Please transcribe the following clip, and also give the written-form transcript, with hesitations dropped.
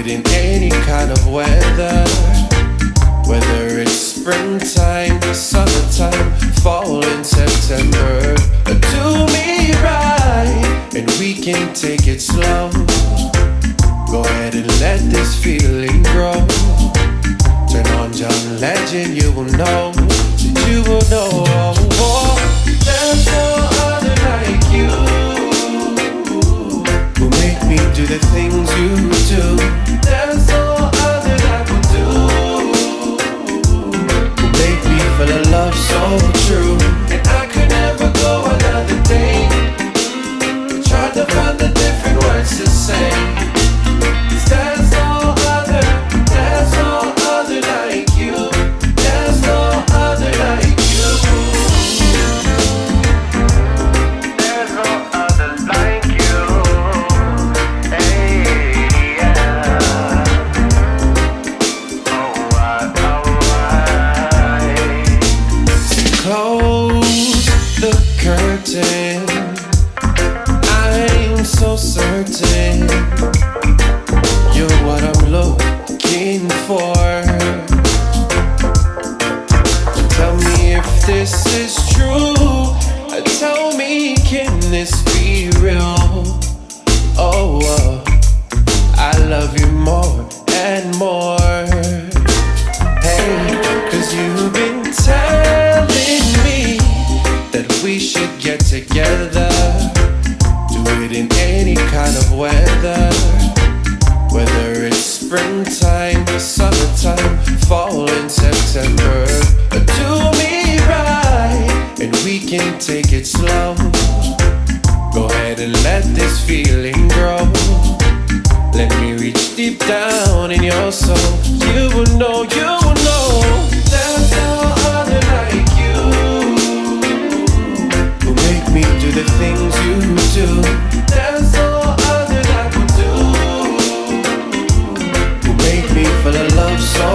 it in any kind of weather. Whether it's springtime, summertime, fall in September. Do me right, and we can take it slow. Go ahead and let this feeling grow. Turn on John Legend, you will know. You will know. There's no other like you, who make me do the things you do. There's no other that will do, who make me feel a love so true. And I could never go another day. Try to find the different words to say. There's no other like you. There's no other like you. There's no other like you. Hey, yeah. Alright. Close the curtain. I'm so certain you're what I'm looking for. Tell me if this is true. Tell me, can this be real? Oh, I love you more and more. Hey, 'cause you've been telling me that we should get together. Do it in any kind of weather. Whether it's springtime, summertime, fall in September. Do me right, and we can take it slow. Go ahead and let this feeling grow. Let me reach deep down in your soul. You will know, you will know. There's no other like you, who make me do the things you do. There's no other that will do, who make me feel a love so